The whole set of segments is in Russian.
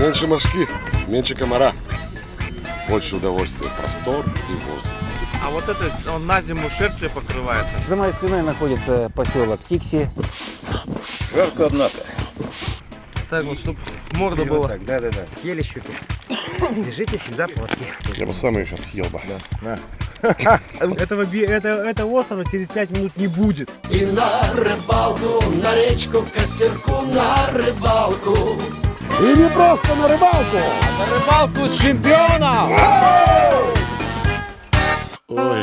Меньше мошки, меньше комара. Больше удовольствия, простор и воздух. А вот это он на зиму шерстью покрывается. За моей спиной находится поселок Тикси. Жарко, однако. Так вот, чтобы морда была. Так, да. Съели щуки. Держите всегда плотки. Я бы сам ее сейчас съел бы. Да. Этого острова через 5 минут не будет. И на рыбалку, на речку, к костерку, на рыбалку. И не просто на рыбалку! На рыбалку с чемпионом! Ой.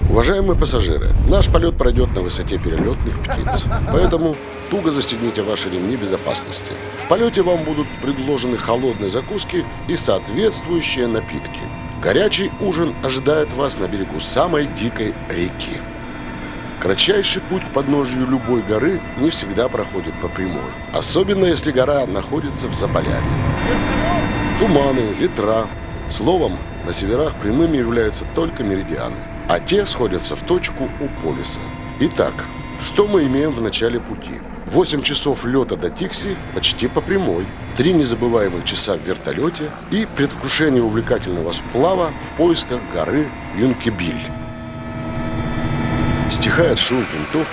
Уважаемые пассажиры, наш полет пройдет на высоте перелетных птиц, поэтому туго застегните ваши ремни безопасности. В полете вам будут предложены холодные закуски и соответствующие напитки. Горячий ужин ожидает вас на берегу самой дикой реки. Кратчайший путь к подножию любой горы не всегда проходит по прямой, особенно если гора находится в Заполярье. Туманы, ветра. Словом, на северах прямыми являются только меридианы, а те сходятся в точку у полюса. Итак, что мы имеем в начале пути? 8 часов лета до Тикси почти по прямой, 3 незабываемых часа в вертолете и предвкушение увлекательного сплава в поисках горы Юнкебиль. Стихает шум винтов,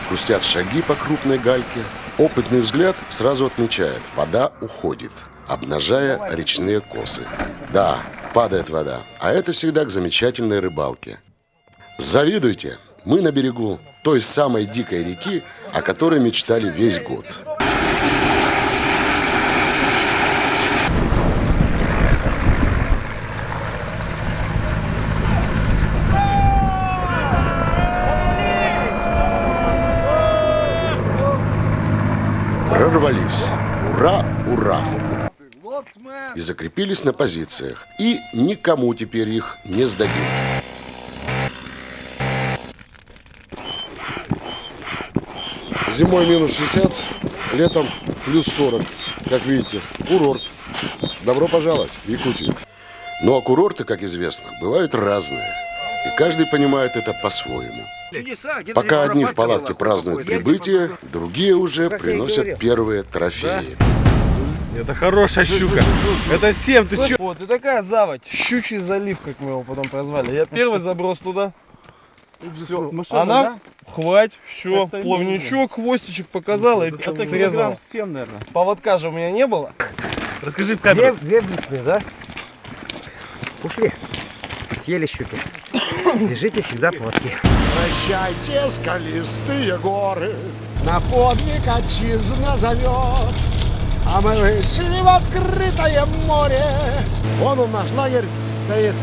хрустят шаги по крупной гальке. Опытный взгляд сразу отмечает – вода уходит, обнажая речные косы. Да, падает вода, а это всегда к замечательной рыбалке. Завидуйте! Мы на берегу той самой дикой реки, о которой мечтали весь год. Прорвались. Ура, ура! И закрепились на позициях. И никому теперь их не сдадим. Зимой минус 60, летом плюс 40. Как видите, курорт. Добро пожаловать в Якутию. Ну а курорты, как известно, бывают разные. И каждый понимает это по-своему. Пока одни в палатке празднуют прибытие, другие уже приносят первые трофеи. Это хорошая щука. Это 7, ты чё? Вот, и такая заводь. Щучий залив, как мы его потом прозвали. Я первый заброс туда. Все, она, хватит, все, плавничок, хвостичек показала и срезала. 7, наверное. Поводка же у меня не было. Расскажи в камеру. Две блесны, да? Ушли. Съели щуки. Держите всегда плотки. Прощайте, скалистые горы, на подвиг отчизна зовет. А мы вышли в открытое море. Вон он, наш лагерь стоит.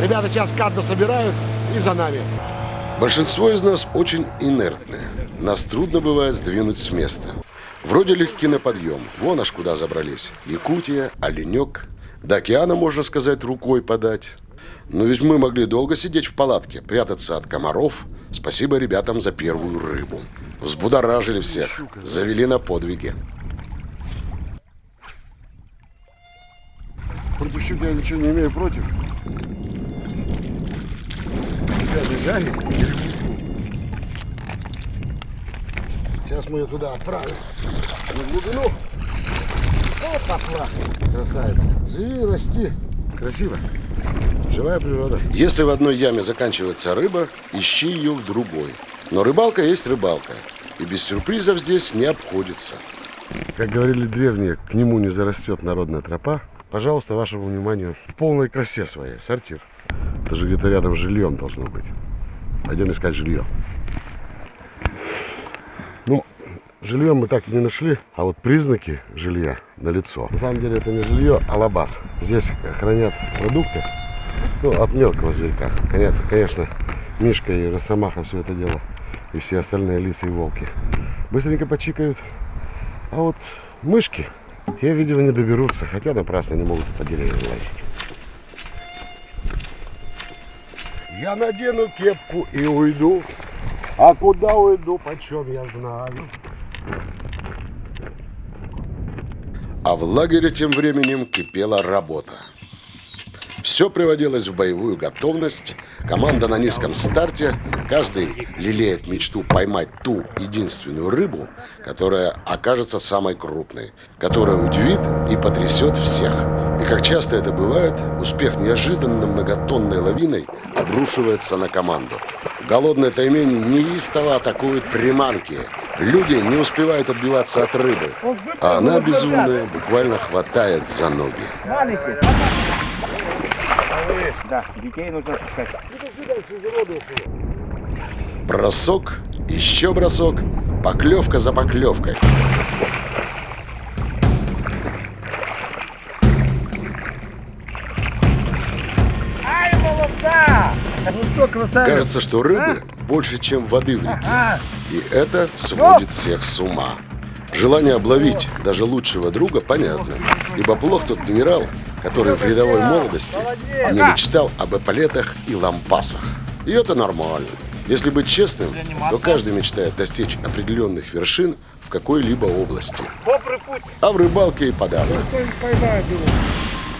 Ребята сейчас кадно собирают и за нами. Большинство из нас очень инертны. Нас трудно бывает сдвинуть с места. Вроде легки на подъем. Вон аж куда забрались. Якутия, Оленек. До океана, можно сказать, рукой подать. Но ведь мы могли долго сидеть в палатке, прятаться от комаров. Спасибо ребятам за первую рыбу. Взбудоражили всех. Завели на подвиги. Против щуки я ничего не имею против. Сейчас мы ее туда отправим. На глубину. Вот пошла. Красавица. Живи, расти. Красиво. Живая природа. Если в одной яме заканчивается рыба, ищи ее в другой. Но рыбалка есть рыбалка. И без сюрпризов здесь не обходится. Как говорили древние, к нему не зарастет народная тропа. Пожалуйста, вашему вниманию в полной красе своей сортир. Даже где-то рядом с жильем должно быть. Пойдем искать жилье. Ну, жилье мы так и не нашли, а вот признаки жилья налицо. На самом деле это не жилье, а лабаз. Здесь хранят продукты, ну, от мелкого зверька. Конечно, Мишка и Росомаха все это дело. И все остальные лисы и волки. Быстренько почикают. А вот мышки, те, видимо, не доберутся, хотя напрасно не могут по деревьям лазить. Я надену кепку и уйду. А куда уйду, почем я знаю. А в лагере тем временем кипела работа. Все приводилось в боевую готовность. Команда на низком старте. Каждый лелеет мечту поймать ту единственную рыбу, которая окажется самой крупной, которая удивит и потрясет всех. И как часто это бывает, успех неожиданно многотонной лавиной обрушивается на команду. Голодные таймени неистово атакуют приманки. Люди не успевают отбиваться от рыбы, а она, безумная, буквально хватает за ноги. Да, детей нужно пускать. Бросок, еще бросок, поклевка за поклевкой. Ай, молодца! Ну что, красавец? Кажется, что рыбы больше, чем воды в реке. И это сводит всех с ума. Желание обловить даже лучшего друга понятно. Ибо плох тот генерал, который в рядовой молодости не мечтал об эполетах и лампасах. И это нормально. Если быть честным, то каждый мечтает достичь определенных вершин в какой-либо области. А в рыбалке и подавно.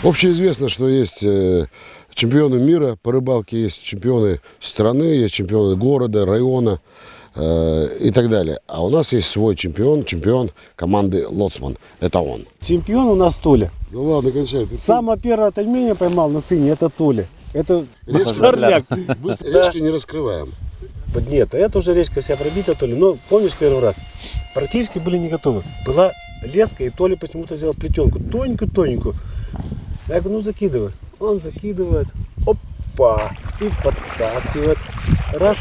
Общеизвестно, что есть чемпионы мира по рыбалке, есть чемпионы страны, есть чемпионы города, района и так далее. А у нас есть свой чемпион команды «Лоцман». Это он. Чемпион у нас Толя. Ну ладно, кончай. Самое первое таймень я поймал на сыне, это Толя. Это Речки, горляк. быстро, речки не раскрываем. Нет, это уже речка вся пробита, Толя. Но помнишь первый раз? Практически были не готовы. Была леска, и Толя почему-то взял плетенку. Тоненькую. Я говорю, ну закидывай. Он закидывает. Опа! И подтаскивает. Раз,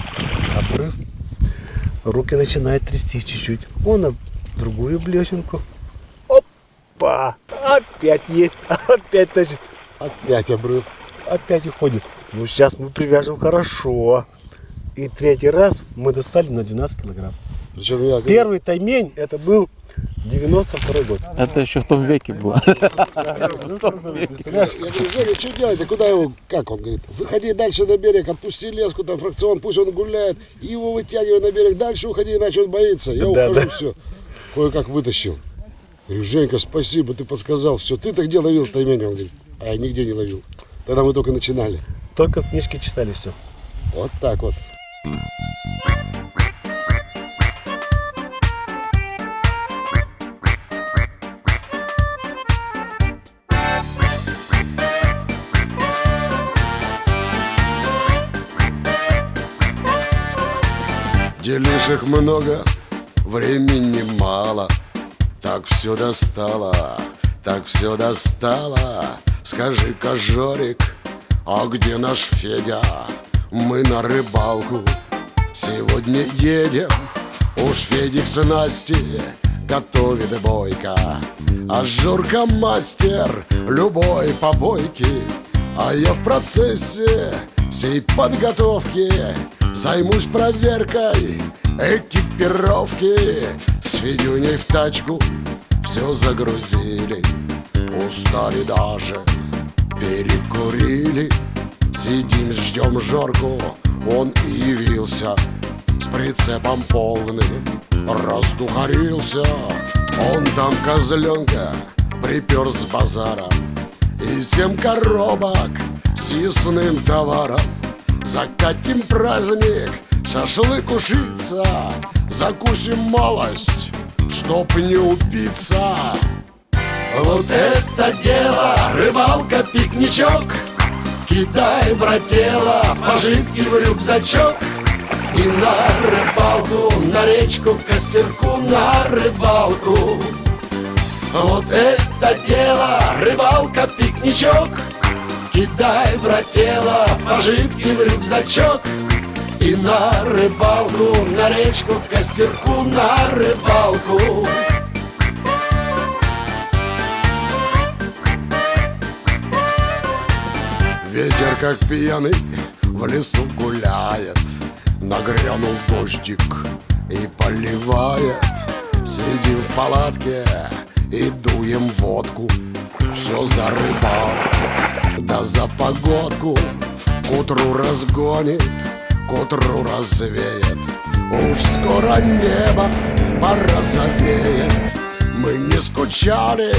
обрыв. Руки начинают трястись чуть-чуть. Он на другую блесенку. Опа! Опять есть. Опять тащит. Опять обрыв. Опять уходит. Ну сейчас мы привяжем хорошо. И третий раз мы достали на 12 килограмм. Причем я Первый таймень это был 92 год. Это еще в том веке было. Представляешь, я говорю, Женя, что делаете, куда его, как он говорит, выходи дальше на берег, отпусти леску, там фракцион, пусть он гуляет, и его вытягивай на берег, дальше уходи, иначе он боится. Я ухожу, все, кое-как вытащил. Говорю, Женька, спасибо, ты подсказал, все, ты-то где ловил таймень? Он говорит, а я нигде не ловил. Тогда мы только начинали. Только книжки читали все. Вот так вот. Делишек много, времени мало. Так все достало, так все достало. Скажи-ка, Жорик, а где наш Федя? Мы на рыбалку сегодня едем. Уж Федик с Настей готовит бойко, а Жорка мастер любой побойки. А я в процессе сей подготовки займусь проверкой экипировки. С Федюней в тачку все загрузили, устали даже, перекурили. Сидим, ждем Жорку, он и явился с прицепом полным, раздухарился. Он там козленка припер с базара и 7 коробок с ясным товаром. Закатим праздник, шашлык ушиться, закусим малость, чтоб не упиться. Вот это дело, рыбалка, пикничок. Кидай, брателла, пожитки в рюкзачок. И на рыбалку, на речку, к костерку, на рыбалку. Вот это дело, рыбалка, пикничок. Кидай, брателла, пожитки в рюкзачок. И на рыбалку, на речку, к костерку, на рыбалку. Ветер, как пьяный, в лесу гуляет. Нагрянул дождик и поливает. Сидим в палатке и дуем водку. Все за рыбалку, да за погодку. К утру разгонит, к утру развеет. Уж скоро небо порозовеет. Мы не скучали,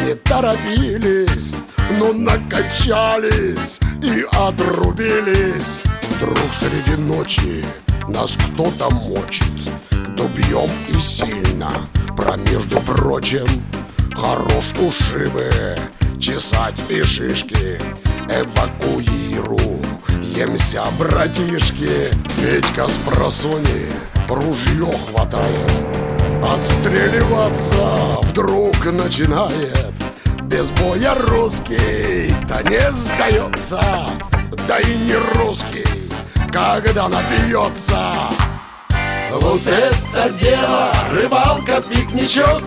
не торопились, но накачались и отрубились. Вдруг среди ночи нас кто-то мочит, да бьем и сильно. Про между прочим, хорош ушибы, чесать и шишки. Эвакуируемся, братишки. Федька с просони ружье хватает, отстреливаться вдруг начинает. Без боя русский-то не сдается, да и не русский, когда напьется. Вот это дело, рыбалка, пикничок.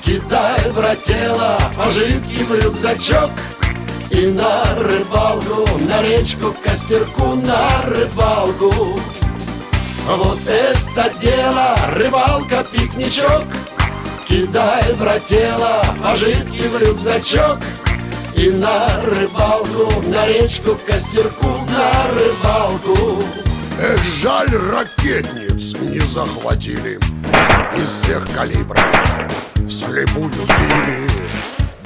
Кидай, брателло, пожитки в рюкзачок. И на рыбалку, на речку, к костерку, на рыбалку. Вот это дело, рыбалка, пикничок. Кидай, брателло, пожитки в рюкзачок. И на рыбалку, на речку, к костерку, на рыбалку. Эх, жаль, ракетниц не захватили. Из всех калибров вслепую били.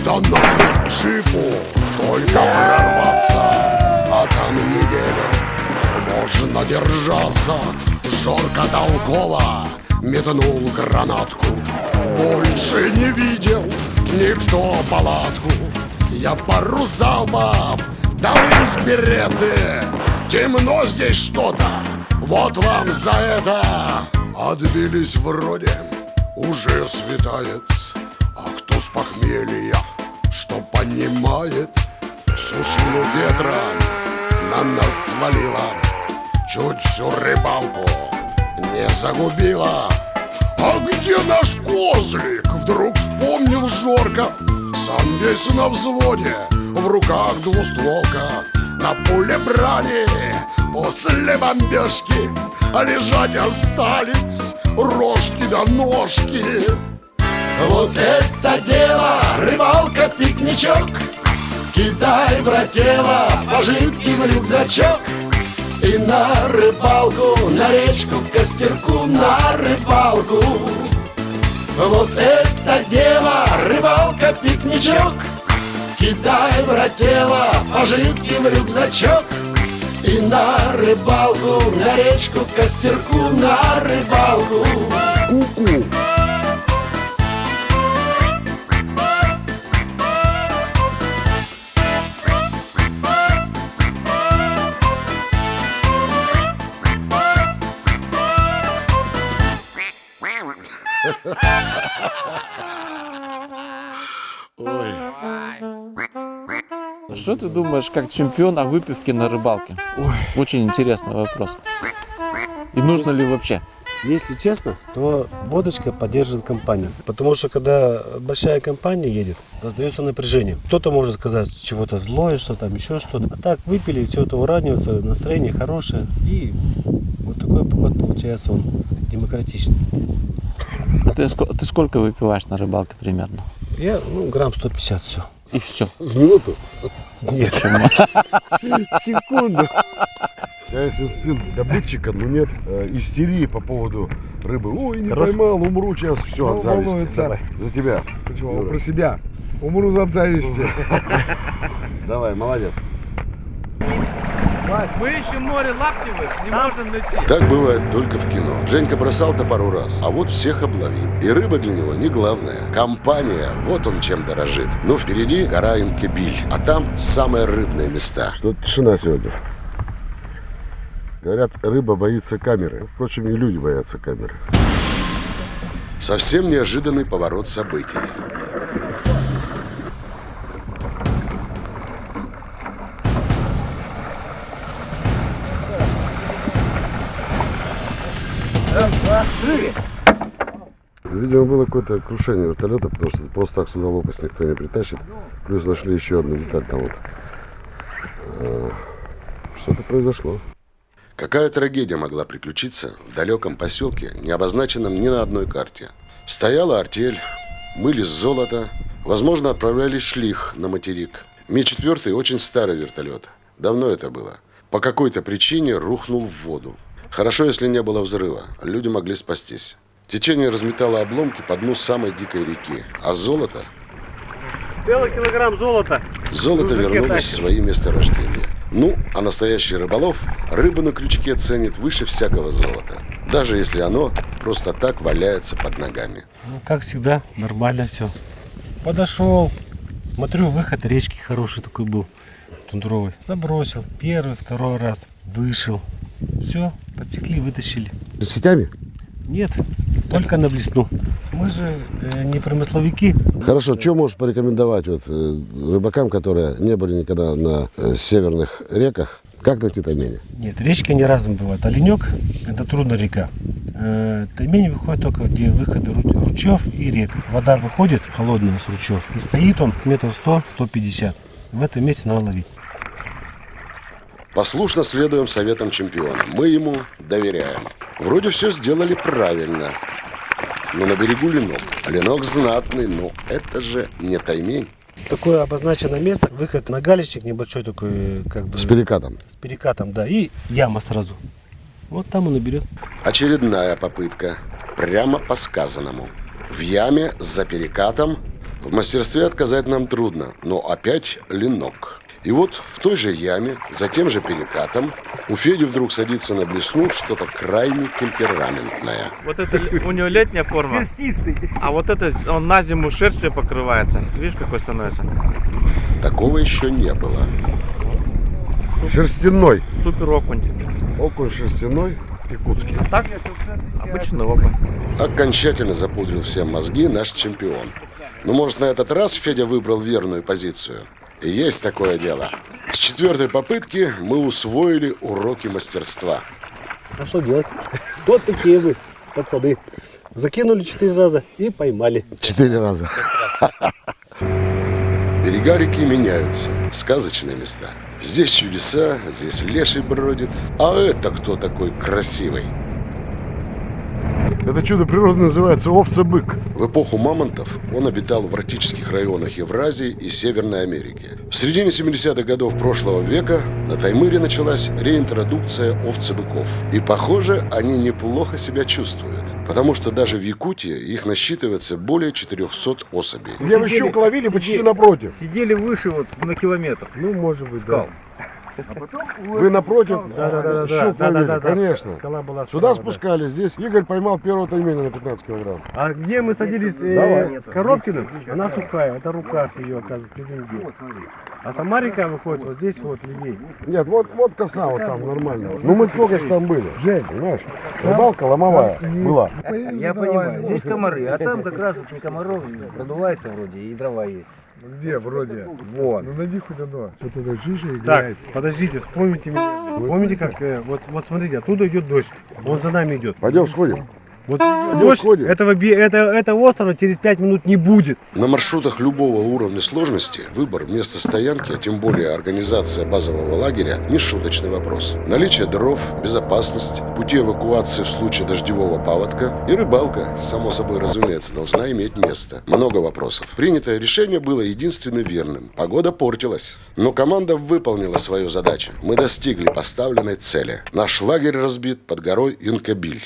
Да на джипу только прорваться, а там неделю можно держаться. Жорко толково метнул гранатку, больше не видел никто палатку. Я пару залпов дал из береты. Темно здесь что-то, вот вам за это. Отбились вроде, уже светает. А кто с похмелья, что понимает, сушину ветром на нас свалила, чуть всю рыбалку не загубила. А где наш козлик? Вдруг вспомнил Жорка. Сам весь на взводе, в руках двустволка. На пуле брали после бомбежки, а лежать остались рожки да ножки. Вот это дело, рыбалка, пикничок. Кидай, брателло, пожитки в рюкзачок. И на рыбалку, на речку, к костерку, на рыбалку. Вот это дело, рыбалка, пикничок. Кидай, брателло, пожитки в рюкзачок. И на рыбалку, на речку, к костерку, на рыбалку. Ку-ку. Ой. Что ты думаешь, как чемпион о выпивке на рыбалке? Очень интересный вопрос. И нужно ли вообще? Если честно, то водочка поддерживает компанию. Потому что когда большая компания едет, создается напряжение. Кто-то может сказать чего-то злое, что там еще что-то. А так выпили, все это уравнивается, настроение хорошее. И вот такой поход получается, он демократичный. Ты сколько выпиваешь на рыбалке примерно? Я, грамм 150, все. И все. В минуту? Нет. Секунду. Есть инстинкт добытчика, но нет истерии по поводу рыбы. Ой, не поймал, умру сейчас. Все, от зависти. Давай. За тебя. Почему? Про себя. Умру от зависти. Давай, молодец. Мы ищем море лаптевых, не можем найти. Так бывает только в кино. Женька бросал-то пару раз, а вот всех обловил. И рыба для него не главное. Компания, вот он чем дорожит. Но впереди гора Инкебиль, а там самые рыбные места. Что-то тишина сегодня. Говорят, рыба боится камеры. Впрочем, и люди боятся камеры. Совсем неожиданный поворот событий. Видимо, было какое-то крушение вертолета, потому что просто так сюда лопасть никто не притащит. Плюс нашли еще одну деталь там вот. Что-то произошло. Какая трагедия могла приключиться в далеком поселке, не обозначенном ни на одной карте? Стояла артель, мыли золото, возможно, отправляли шлих на материк. Ми-4 очень старый вертолет. Давно это было. По какой-то причине рухнул в воду. Хорошо, если не было взрыва, люди могли спастись. Течение разметало обломки по дну самой дикой реки, а золото Целый килограмм золота. Золото вернулось в свои месторождения. Ну, а настоящий рыболов рыбу на крючке ценит выше всякого золота. Даже если оно просто так валяется под ногами. Ну, как всегда, нормально все. Подошел, смотрю, выход речки хороший такой был, тундровый. Забросил, первый, второй раз, вышел. Все, подсекли, вытащили. С сетями? Нет, только на блесну. Мы же не промысловики. Хорошо, что можешь порекомендовать вот, рыбакам, которые не были никогда на северных реках? Как найти таймень? Нет, речки не разом бывают. Оленек – это трудная река. Таймень выходит только где выходы ручьев и рек. Вода выходит холодная с ручьев и стоит он метров 100-150. В этом месте надо ловить. Послушно следуем советам чемпиона. Мы ему доверяем. Вроде все сделали правильно. Но на берегу ленок. Ленок знатный, но это же не таймень. Такое обозначенное место, выход на галечник небольшой такой, как бы... С перекатом. С перекатом, да, и яма сразу. Вот там он и берет. Очередная попытка. Прямо по сказанному. В яме за перекатом. В мастерстве отказать нам трудно, но опять ленок. И вот в той же яме, за тем же перекатом, у Феди вдруг садится на блесну что-то крайне темпераментное. Вот это у него летняя форма. А вот это он на зиму шерстью покрывается. Видишь, какой становится? Такого еще не было. Шерстяной. Супер окунь. Окунь шерстяной, якутский. А так обычный окунь. Окончательно запудрил всем мозги наш чемпион. Но может на этот раз Федя выбрал верную позицию. И есть такое дело. С 4-й попытки мы усвоили уроки мастерства. А что делать? Вот такие вы, пацаны. Закинули 4 раза и поймали. 4 раза. Берега реки меняются. Сказочные места. Здесь чудеса, здесь леший бродит. А это кто такой красивый? Это чудо природы называется овца-бык. В эпоху мамонтов он обитал в арктических районах Евразии и Северной Америки. В середине 70-х годов прошлого века на Таймыре началась реинтродукция овцебыков. И, похоже, они неплохо себя чувствуют, потому что даже в Якутии их насчитывается более 400 особей. Где вы щук ловили, почти напротив. Сидели выше вот на километр. Ну, может быть, да. Вы напротив Да. щук ловили, конечно. Скала была Сюда справа, да. спускались, здесь Игорь поймал первого тайменя на 15 килограмм. А где мы садились Давай. с Коробкиным, она сухая, это рукав ее, оказывается, левее. А сама река выходит вот здесь вот левее. Нет, вот коса вот там нормально. Ну мы только что там были. Жень, понимаешь? Рыбалка ломовая была. Я понимаю, здесь комары, а там как раз вот не комаров, продувается вроде и дрова есть. Где вроде? Вон. Ну найди хоть одно. Что-то на жиже Так, играет. подождите, вспомните меня. Помните, как, вот смотрите, оттуда идет дождь, он за нами идет. Пойдем сходим. Вот дождь сходим. этого острова через 5 минут не будет. На маршрутах любого уровня сложности выбор места стоянки, а тем более организация базового лагеря – нешуточный вопрос. Наличие дров, безопасность, пути эвакуации в случае дождевого паводка и рыбалка, само собой разумеется, должна иметь место. Много вопросов. Принятое решение было единственно верным. Погода портилась. Но команда выполнила свою задачу. Мы достигли поставленной цели. Наш лагерь разбит под горой Инкобиль.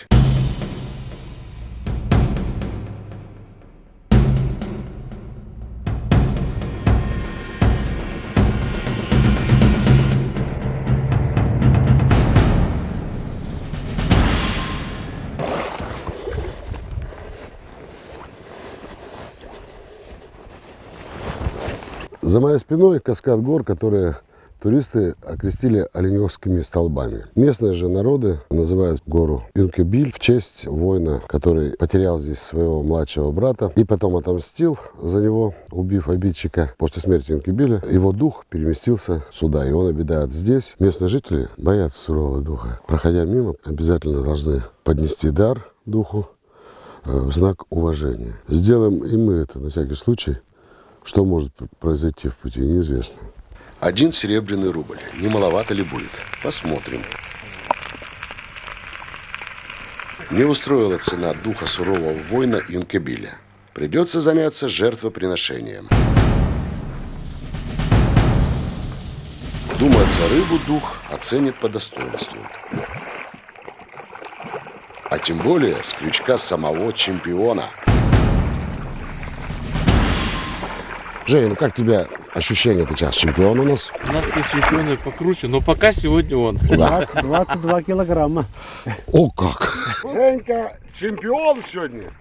За моей спиной каскад гор, которые туристы окрестили оленевскими столбами. Местные же народы называют гору Инкобиль в честь воина, который потерял здесь своего младшего брата и потом отомстил за него, убив обидчика. После смерти Инкобиля его дух переместился сюда, и он обитает здесь. Местные жители боятся сурового духа. Проходя мимо, обязательно должны поднести дар духу в знак уважения. Сделаем и мы это на всякий случай. Что может произойти в пути, неизвестно. 1 серебряный рубль. Не маловато ли будет? Посмотрим. Не устроила цена духа сурового воина Инкобиля. Придется заняться жертвоприношением. Думает, за рыбу дух оценит по достоинству. А тем более с крючка самого чемпиона. Женя, ну как тебе ощущение? Ты сейчас чемпион у нас? У нас есть чемпионы покруче, но пока сегодня он. 22 килограмма. О, как! Женька чемпион сегодня.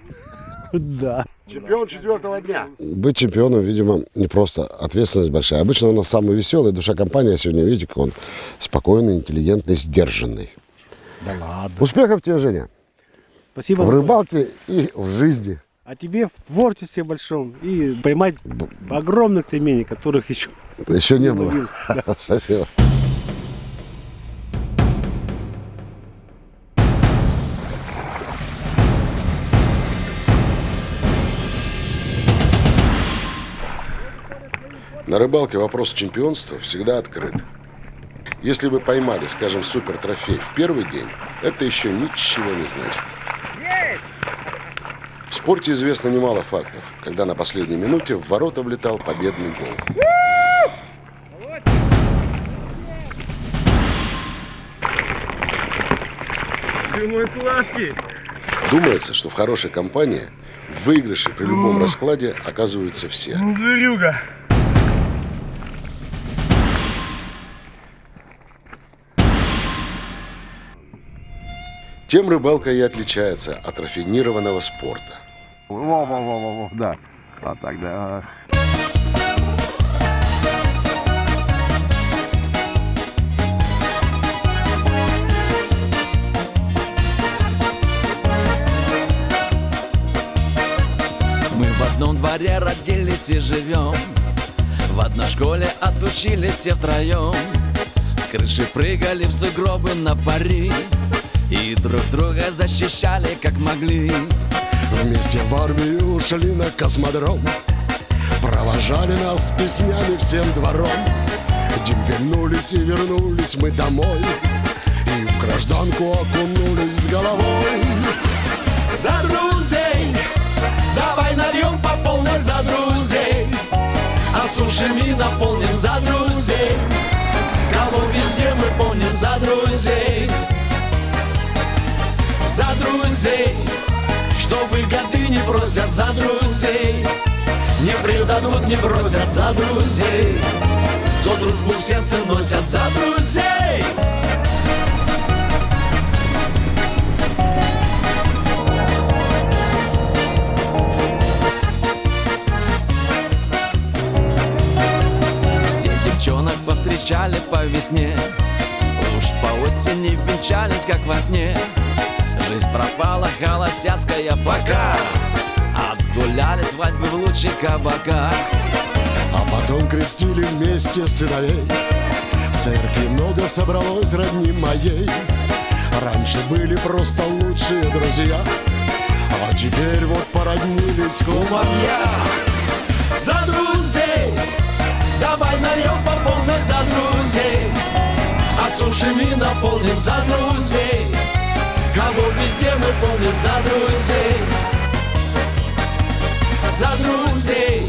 Да. Чемпион 4-го дня. Быть чемпионом, видимо, не просто ответственность большая. Обычно у нас самый веселый, душа компании. А сегодня, видите, как он спокойный, интеллигентный, сдержанный. Да ладно. Успехов тебе, Женя! Спасибо. В рыбалке и в жизни. А тебе в творчестве большом и поймать огромных тайменей, которых еще Еще не было. ловил. Спасибо. На рыбалке вопрос чемпионства всегда открыт. Если вы поймали, скажем, супертрофей в первый день, это еще ничего не значит. В спорте известно немало фактов, когда на последней минуте в ворота влетал победный гол. Ты мой сладкий. Думается, что в хорошей компании в выигрыше при любом раскладе оказываются все. Ну, зверюга. Тем рыбалка и отличается от рафинированного спорта. Во, да. А так, да. Мы в одном дворе родились и живем, в одной школе отучились все втроем. С крыши прыгали в сугробы на пари и друг друга защищали как могли. Вместе в армию ушли на космодром, провожали нас с песнями всем двором. Демпельнулись и вернулись мы домой, и в гражданку окунулись с головой. За друзей, давай нальем по полной за друзей, а сушами наполним за друзей. Кого везде мы помним за друзей. За друзей, что выгоды не просят за друзей, не предадут, не бросят за друзей, кто дружбу в сердце носят за друзей. Все девчонок повстречали по весне, уж по осени венчались как во сне. Жизнь пропала холостяцкая пока, отгуляли свадьбы в лучших кабаках. А потом крестили вместе сыновей, в церкви много собралось родни моей. Раньше были просто лучшие друзья, а теперь вот породнились кумовья. За друзей, давай нальем по полной за друзей, а сушами наполним за друзей. Кого везде мы помним за друзей. За друзей,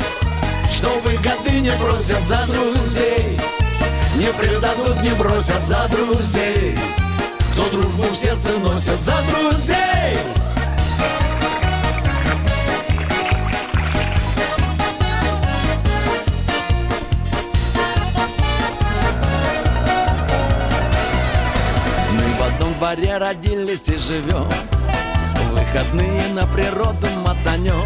что выгоды не просят за друзей, не предадут, не бросят за друзей, кто дружбу в сердце носят за друзей. В дворе родились и живем, в выходные на природу мотанем.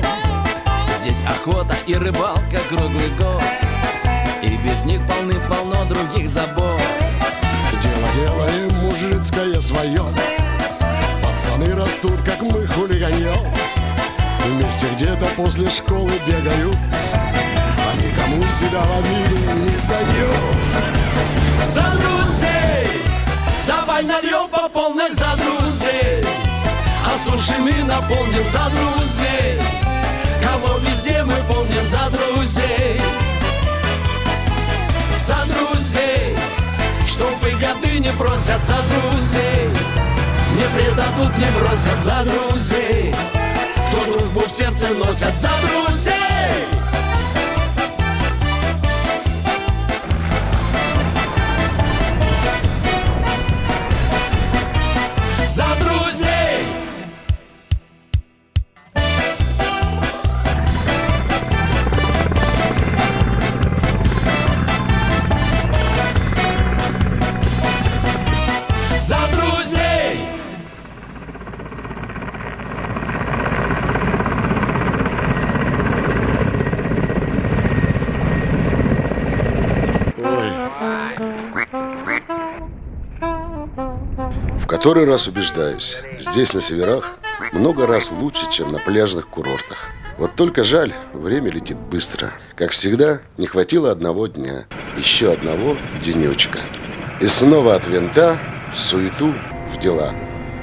Здесь охота и рыбалка круглый год, и без них полны-полно других забот. Дело делаем мужицкое свое, пацаны растут, как мы хулиганьем. Вместе где-то после школы бегают, а никому себя в обиду не дают. За друзей, давай нальем по полной за друзей, а сушами наполним за друзей. Кого везде мы помним за друзей. За друзей, что выгоды не просят за друзей, не предадут, не бросят за друзей, кто дружбу в сердце носят за друзей. За друзей. который раз убеждаюсь, здесь, на северах, много раз лучше, чем на пляжных курортах. Вот только жаль, время летит быстро. Как всегда, не хватило одного дня, еще одного денечка. И снова от винта в суету, в дела.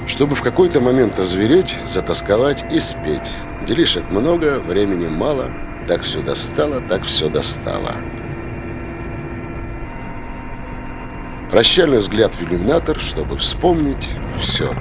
Чтобы в какой-то момент озвереть, затасковать и спеть. Делишек много, времени мало. Так все достало, так все достало. Прощальный взгляд в иллюминатор, чтобы вспомнить все.